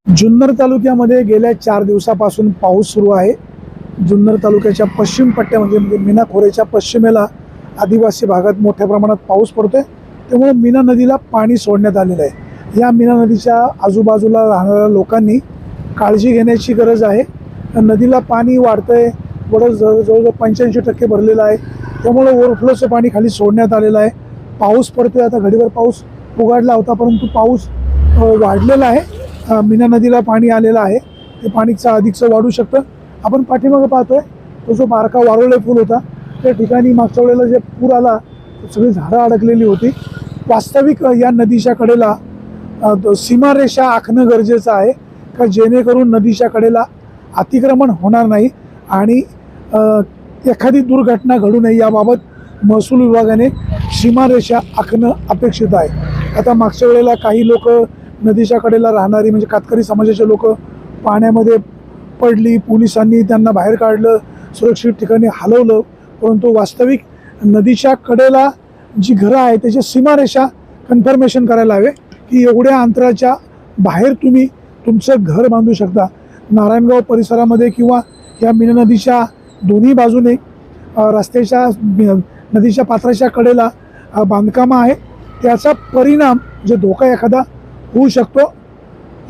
जुन्नर तालुक्यामध्ये गेल्या 4 दिवसापासून पाऊस सुरू आहे। जुन्नर तालुक्याच्या पश्चिम पट्ट्या म्हणजे मीना खोऱ्याच्या पश्चिमेला आदिवासी भागात मोठ्या प्रमाणात पाऊस पडतोय, त्यामुळे मीना नदीला पाणी सोडण्यात आलेलं आहे। या मीना नदीच्या आजूबाजूला राहणाऱ्या लोकांनी काळजी घेण्याची गरज आहे। नदीला पाणी वाढतंय, जवळजवळ 85% भरलेलं आहे, त्यामुळे ओव्हरफ्लोचं पाणी खाली सोडण्यात आलेलं आहे। पाऊस पडतोय, आता घडीभर पाऊस उघडला होता, परंतु पाऊस वाढलेला आहे। मीना नदीला पाणी आलेलं आहे, ते पाणीचं अधिकचं वाढू शकतं। आपण पाठीमागं पाहतोय तो जो बारका वारुळे पूल होता, त्या ठिकाणी मागच्या वेळेला जे पूर आला सगळी झाडं अडकलेली होती। वास्तविक या नदीच्या कडेला सीमारेषा आखणं गरजेचं आहे का जेणेकरून नदीच्या कडेला अतिक्रमण होणार नाही आणि एखादी दुर्घटना घडू नये याबाबत महसूल विभागाने सीमारेषा आखणं अपेक्षित आहे। आता मागच्या वेळेला काही लोक नदीच्या कडेला राहणारी म्हणजे कातकरी समाजाचे लोक पाण्यामध्ये पडली, पोलिसांनी त्यांना बाहेर काढलं, सुरक्षित ठिकाणी हलवलं, परंतु वास्तविक नदीच्या कडेला जी घरं आहे त्याची सीमारेषा कन्फर्मेशन करायला हवे की एवढ्या अंतराच्या बाहेर तुम्ही तुमचं घर बांधू शकता। नारायणगाव परिसरामध्ये किंवा या मीना नदीच्या दोन्ही बाजूने रस्त्याच्या नदीच्या पात्राच्या कडेला बांधकामं आहे, त्याचा परिणाम जे धोका एखादा होऊ शकतो।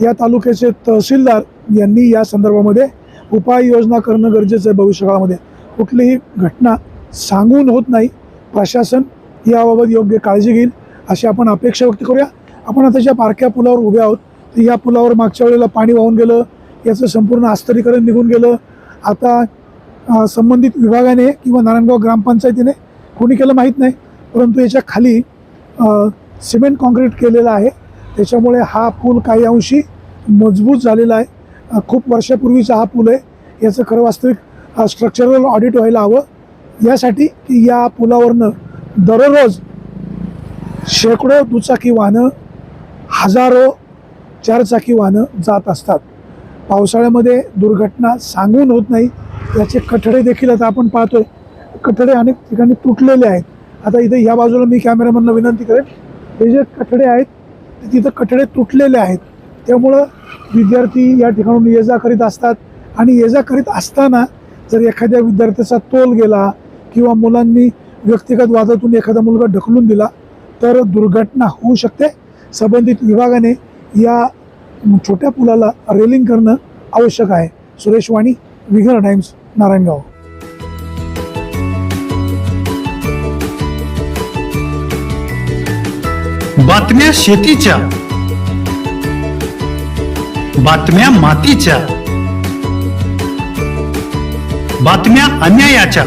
या तालुक्याचे तहसीलदार यांनी या संदर्भामध्ये उपाययोजना करणं गरजेचं आहे। भविष्यकाळामध्ये कुठलीही घटना सांगून होत नाही, प्रशासन याबाबत योग्य काळजी घेईल अशी आपण अपेक्षा व्यक्त करूया। आपण आता ज्या बारक्या पुलावर उभे आहोत, तर या पुलावर मागच्या वेळेला पाणी वाहून गेलं, याचं संपूर्ण आस्तरीकरण निघून गेलं। आता संबंधित विभागाने किंवा नारायणगाव ग्रामपंचायतीने कोणी केलं माहीत नाही, परंतु याच्या खाली सिमेंट कॉन्क्रीट केलेलं आहे, त्याच्यामुळे हा पूल काही अंशी मजबूत झालेला आहे। खूप वर्षापूर्वीचा हा पूल आहे, याचं खरं वास्तविक स्ट्रक्चरल ऑडिट व्हायला हवं यासाठी की या पुलावरनं दररोज शेकडो दुचाकी वाहनं, हजारो चारचाकी वाहनं जात असतात। पावसाळ्यामध्ये दुर्घटना सांगून होत नाही, याचे कठडे देखील आता आपण पाहतोय, कठडे अनेक ठिकाणी तुटलेले आहेत। आता इथे ह्या बाजूला मी कॅमेरामॅनला विनंती करेन, हे जे कठडे आहेत तिथं कठडे तुटलेले आहेत, त्यामुळं विद्यार्थी या ठिकाणून ये जा करीत असतात आणि ये जा करीत असताना जर एखाद्या विद्यार्थ्याचा तोल गेला किंवा मुलांनी व्यक्तिगत वादातून एखादा मुलगा ढकलून दिला तर दुर्घटना होऊ शकते। संबंधित विभागाने या छोट्या पुलाला रेलिंग करणं आवश्यक आहे। सुरेश वाणी, विघ्न टाइम्स, नारायणगाव। बातम्या शेतीच्या, बातम्या मातीच्या, बातम्या अन्यायाच्या,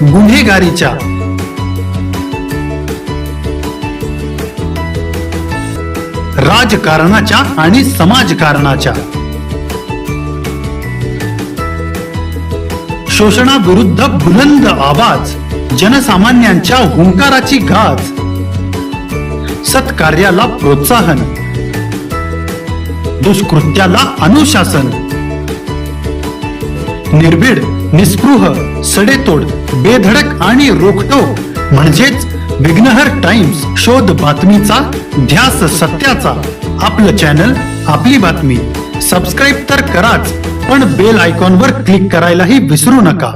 गुन्हेगारीच्या, राजकारणाच्या आणि समाजकारणाच्या, शोषणाविरुद्ध बुलंद आवाज, जनसामान्यांच्या हुंकाराची गाज, सत्कार्याला प्रोत्साहन, दुष्कृत्याला अनुशासन, निर्भीड, निस्पृह, सडेतोड, बेधडक आणि रोखटोक म्हणजेच विघ्नहर टाइम्स। शोध बातमीचा, ध्यास सत्याचा। आपलं चॅनल, आपली बातमी। सबस्क्राईब तर कराच, पण बेल आयकॉनवर क्लिक करायलाही विसरू नका।